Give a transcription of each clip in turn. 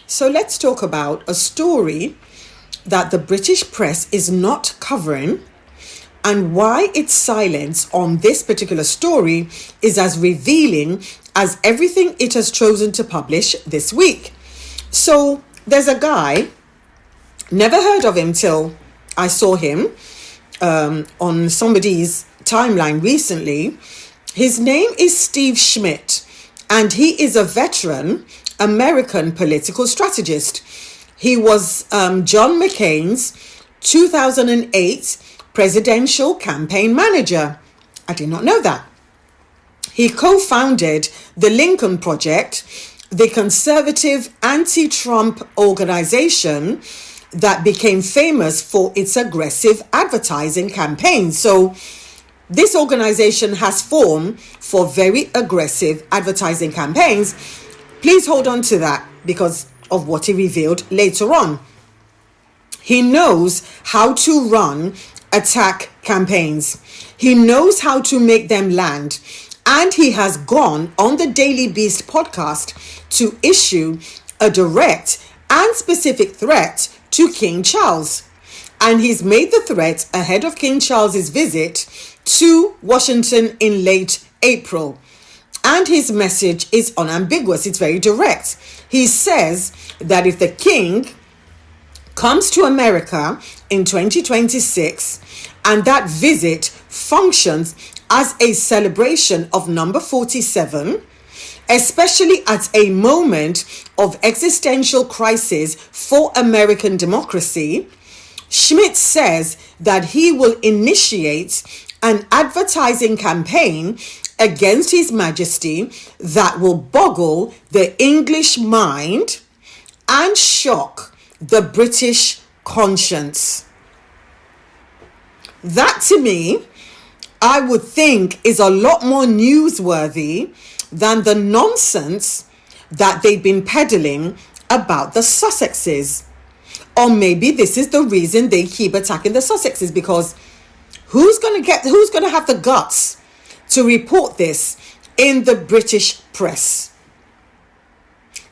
So let's talk about a story that the British press is not covering, and why its silence on this particular story is as revealing as everything it has chosen to publish this week. So there's a guy, never heard of him till I saw him on somebody's timeline recently. His name is Steve Schmidt, and he is a veteran American political strategist. He was John McCain's 2008 presidential campaign manager. I did not know that. He co-founded the Lincoln Project, the conservative anti-Trump organization that became famous for its aggressive advertising campaigns. So this organization has formed for very aggressive advertising campaigns. Please hold on to that because of what he revealed later on. He knows how to run attack campaigns. He knows how to make them land. And he has gone on the Daily Beast podcast to issue a direct and specific threat to King Charles. And he's made the threat ahead of King Charles's visit to Washington in late April. And his message is unambiguous. It's very direct. He says that if the king comes to America in 2026 and that visit functions as a celebration of number 47, especially at a moment of existential crisis for American democracy, Schmidt says that he will initiate an advertising campaign against His Majesty that will boggle the English mind and shock the British conscience. That, to me, I would think is a lot more newsworthy than the nonsense that they've been peddling about the Sussexes. Or maybe this is the reason they keep attacking the Sussexes, because who's going to have the guts to report this in the British press?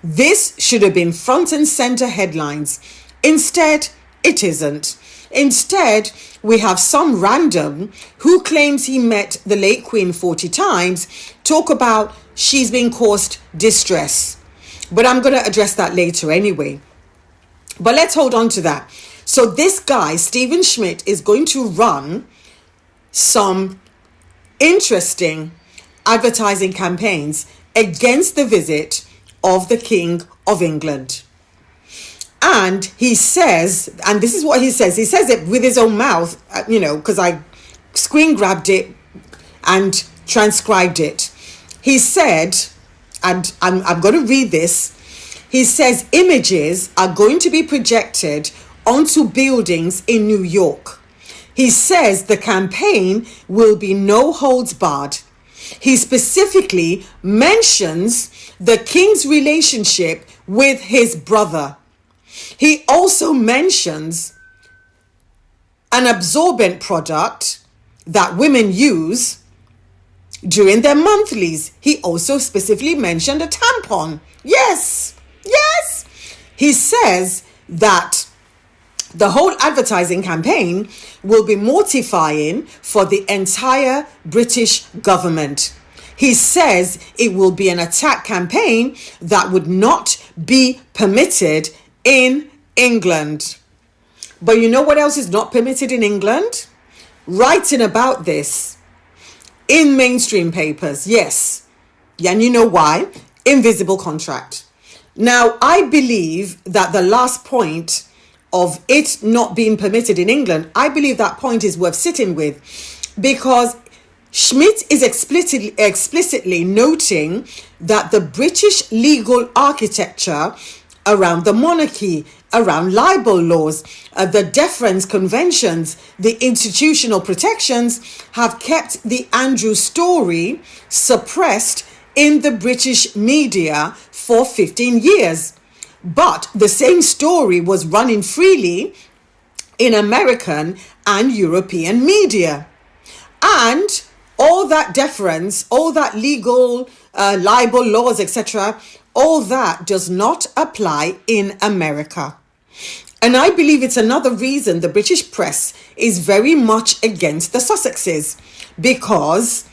This should have been front and center headlines. Instead, it isn't. Instead, we have some random who claims he met the late Queen 40 times talk about she's been caused distress. But I'm going to address that later anyway. But let's hold on to that. So this guy, Stephen Schmidt, is going to run some interesting advertising campaigns against the visit of the King of England. And he says, and this is what he says it with his own mouth, because I screen grabbed it and transcribed it. He said, and I'm going to read this. He says images are going to be projected onto buildings in New York. He says the campaign will be no holds barred. He specifically mentions the king's relationship with his brother. He also mentions an absorbent product that women use during their monthlies. He also specifically mentioned a tampon. Yes. He says that the whole advertising campaign will be mortifying for the entire British government. He says it will be an attack campaign that would not be permitted in England. But you know what else is not permitted in England? Writing about this in mainstream papers. Yes. And you know why? Invisible contract. Now, I believe that the last point of it not being permitted in England, I believe that point is worth sitting with, because Schmidt is explicitly noting that the British legal architecture around the monarchy, around libel laws, the deference conventions, the institutional protections have kept the Andrew story suppressed in the British media for 15 years. But the same story was running freely in American and European media. And all that deference, all that legal libel laws, etc., all that does not apply in America. And I believe it's another reason the British press is very much against the Sussexes, because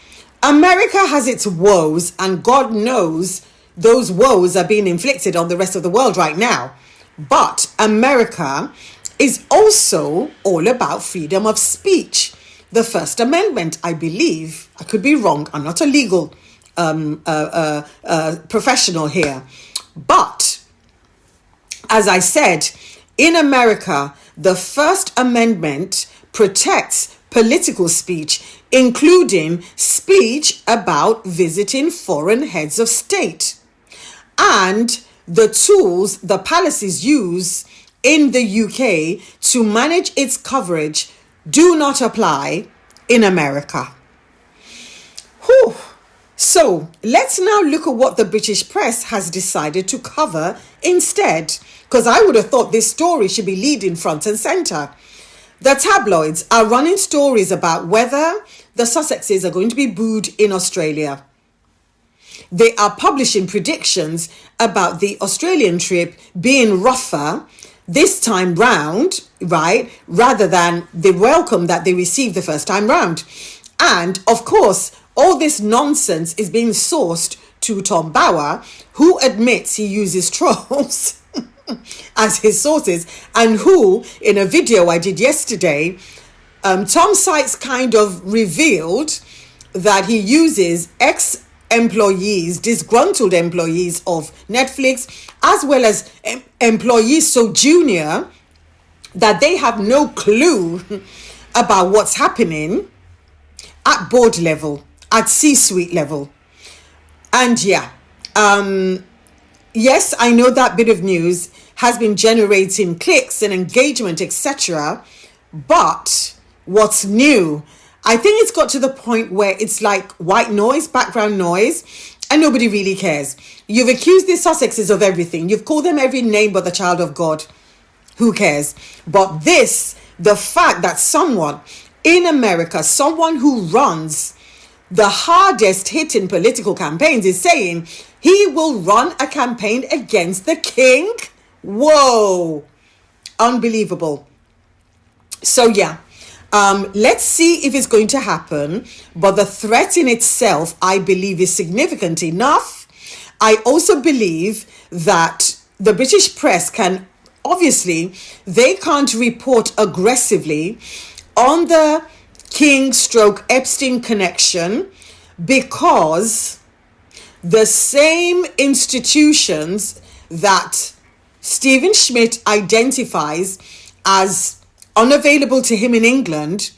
America has its woes, and God knows those woes are being inflicted on the rest of the world right now. But America is also all about freedom of speech. The First Amendment, I believe, I could be wrong, I'm not a legal professional here. But as I said, in America, the First Amendment protects political speech, including speech about visiting foreign heads of state. And the tools the palaces use in the UK to manage its coverage do not apply in America. Whew. So let's now look at what the British press has decided to cover instead, because I would have thought this story should be leading front and centre. The tabloids are running stories about whether the Sussexes are going to be booed in Australia. They are publishing predictions about the Australian trip being rougher this time round, right, rather than the welcome that they received the first time round. And of course, all this nonsense is being sourced to Tom Bower, who admits he uses trolls as his sources, and who, in a video I did yesterday, Tom Sykes kind of revealed that he uses ex-employees, disgruntled employees of Netflix, as well as employees so junior that they have no clue about what's happening at board level, at C-suite level. And yes, I know that bit of news has been generating clicks and engagement, etc. But what's new? I think it's got to the point where it's like white noise, background noise, and nobody really cares. You've accused the Sussexes of everything. You've called them every name but the child of God. Who cares? But this, the fact that someone in America, someone who runs the hardest hitting political campaigns, is saying he will run a campaign against the king. Whoa. Unbelievable. So yeah, let's see if it's going to happen. But the threat in itself, I believe, is significant enough. I also believe that the British press can, obviously, they can't report aggressively on the King/Epstein connection, because the same institutions that Stephen Schmidt identifies as unavailable to him in England,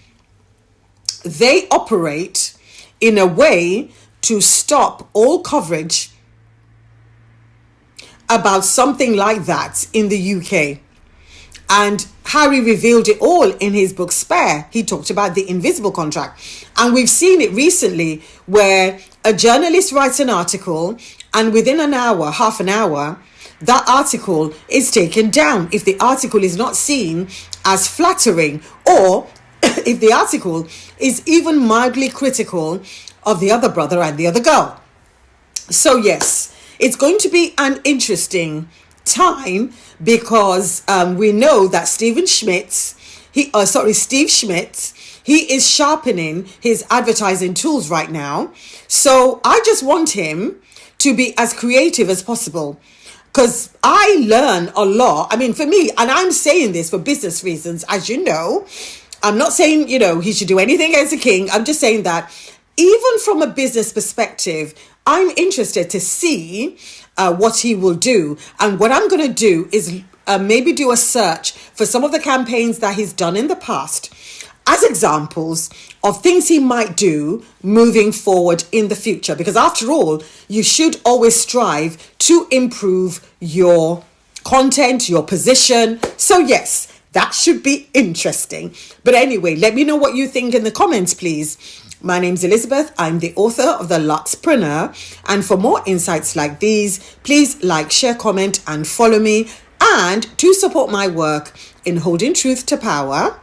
they operate in a way to stop all coverage about something like that in the UK. And Harry revealed it all in his book Spare. He talked about the invisible contract. And we've seen it recently where a journalist writes an article, and within an hour, half an hour, that article is taken down if the article is not seen as flattering, or if the article is even mildly critical of the other brother and the other girl. So yes, it's going to be an interesting time, because we know that Steve Schmidt, he is sharpening his advertising tools right now. So I just want him to be as creative as possible, because I learn a lot. I mean, for me, and I'm saying this for business reasons, as you know, I'm not saying, he should do anything against the king. I'm just saying that even from a business perspective, I'm interested to see what he will do. And what I'm going to do is maybe do a search for some of the campaigns that he's done in the past as examples of things he might do moving forward in the future. Because after all, you should always strive to improve your content, your position. So yes, that should be interesting. But anyway, let me know what you think in the comments, please. My name's Elizabeth. I'm the author of The Luxpreneur. And for more insights like these, please like, share, comment, and follow me. And to support my work in holding truth to power,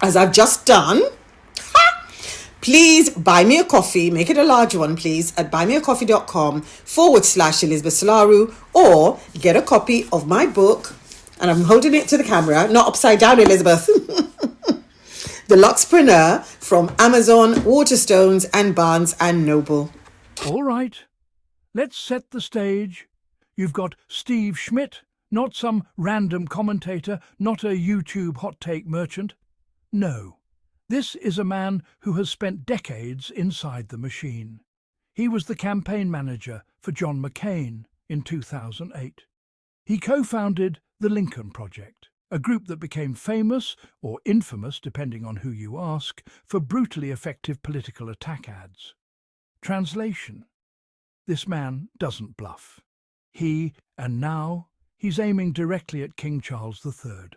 as I've just done, Please buy me a coffee, make it a large one, please, at buymeacoffee.com/Elizabeth Solaru, or get a copy of my book, and I'm holding it to the camera, not upside down, Elizabeth. The Luxpreneur, from Amazon, Waterstones, and Barnes and Noble. All right, let's set the stage. You've got Steve Schmidt, not some random commentator, not a YouTube hot take merchant. No, this is a man who has spent decades inside the machine. He was the campaign manager for John McCain in 2008. He co-founded the Lincoln Project, a group that became famous, or infamous depending on who you ask, for brutally effective political attack ads. Translation: this man doesn't bluff. And now, he's aiming directly at King Charles III.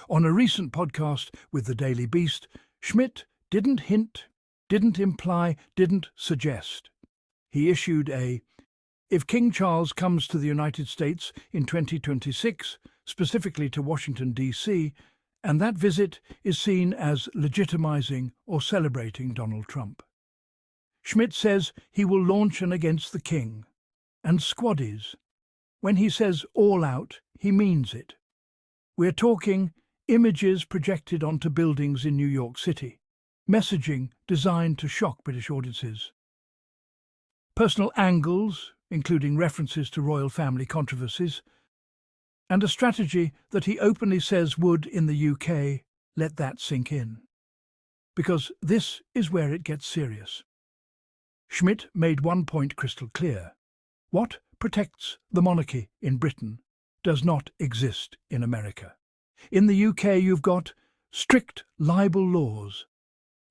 On a recent podcast with the Daily Beast, Schmidt didn't hint, didn't imply, didn't suggest. He issued a, "If King Charles comes to the United States in 2026, specifically to Washington, D.C., and that visit is seen as legitimizing or celebrating Donald Trump." Schmidt says he will launch an against the king and squaddies. When he says all out, he means it. We're talking images projected onto buildings in New York City, messaging designed to shock British audiences, personal angles, including references to royal family controversies, and a strategy that he openly says would, in the UK, let that sink in. Because this is where it gets serious. Schmidt made one point crystal clear. What protects the monarchy in Britain does not exist in America. In the UK, you've got strict libel laws,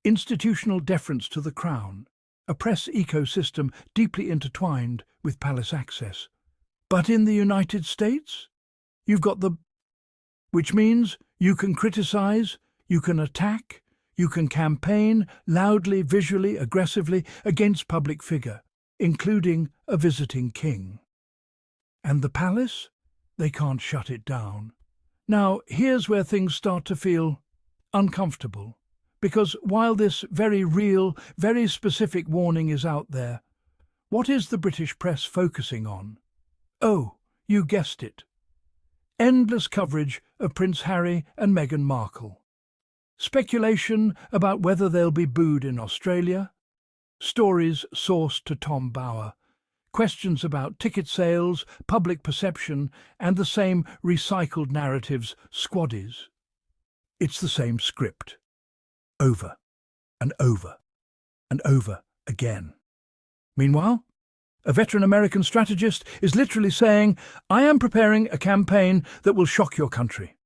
institutional deference to the Crown, a press ecosystem deeply intertwined with palace access. But in the United States, you've got which means you can criticize, you can attack, you can campaign loudly, visually, aggressively against public figure, including a visiting king. And the palace? They can't shut it down. Now, here's where things start to feel uncomfortable, because while this very real, very specific warning is out there, what is the British press focusing on? Oh, you guessed it. Endless coverage of Prince Harry and Meghan Markle. Speculation about whether they'll be booed in Australia. Stories sourced to Tom Bower. Questions about ticket sales, public perception, and the same recycled narratives, squaddies. It's the same script. Over and over and over again. Meanwhile, a veteran American strategist is literally saying, "I am preparing a campaign that will shock your country."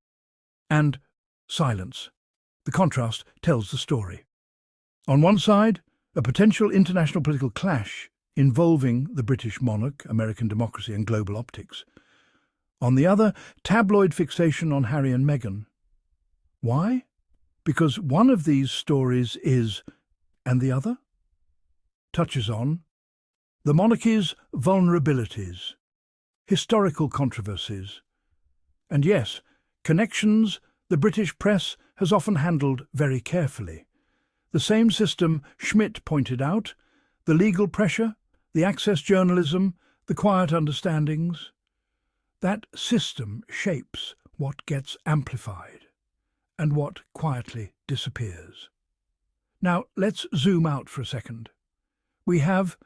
And silence. The contrast tells the story. On one side, a potential international political clash involving the British monarch, American democracy, and global optics. On the other, tabloid fixation on Harry and Meghan. Why? Because one of these stories is, and the other, touches on, the monarchy's vulnerabilities, historical controversies, and yes, connections the British press has often handled very carefully. The same system Schmidt pointed out, the legal pressure, the access journalism, the quiet understandings. That system shapes what gets amplified and what quietly disappears. Now, let's zoom out for a second. We have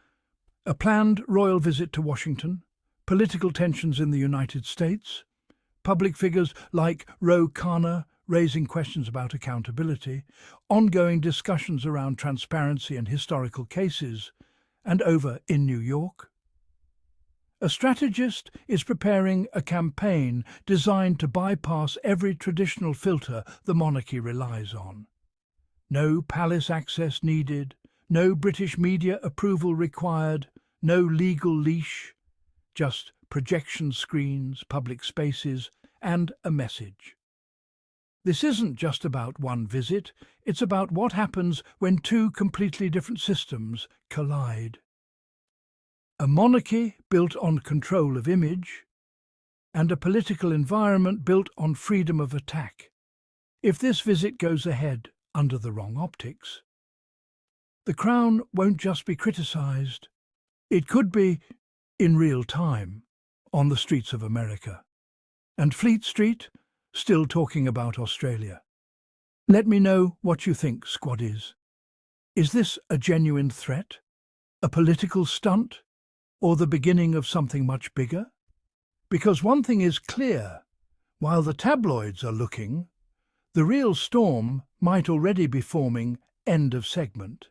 a planned royal visit to Washington, political tensions in the United States, public figures like Ro Khanna raising questions about accountability, ongoing discussions around transparency and historical cases, and over in New York. A strategist is preparing a campaign designed to bypass every traditional filter the monarchy relies on. No palace access needed, no British media approval required, no legal leash, just projection screens, public spaces, and a message. This isn't just about one visit, it's about what happens when two completely different systems collide. A monarchy built on control of image, and a political environment built on freedom of attack. If this visit goes ahead under the wrong optics, The Crown won't just be criticised. It could be, in real time, on the streets of America. And Fleet Street, still talking about Australia. Let me know what you think, squaddies. Is this a genuine threat? A political stunt? Or the beginning of something much bigger? Because one thing is clear, while the tabloids are looking, the real storm might already be forming. End of segment.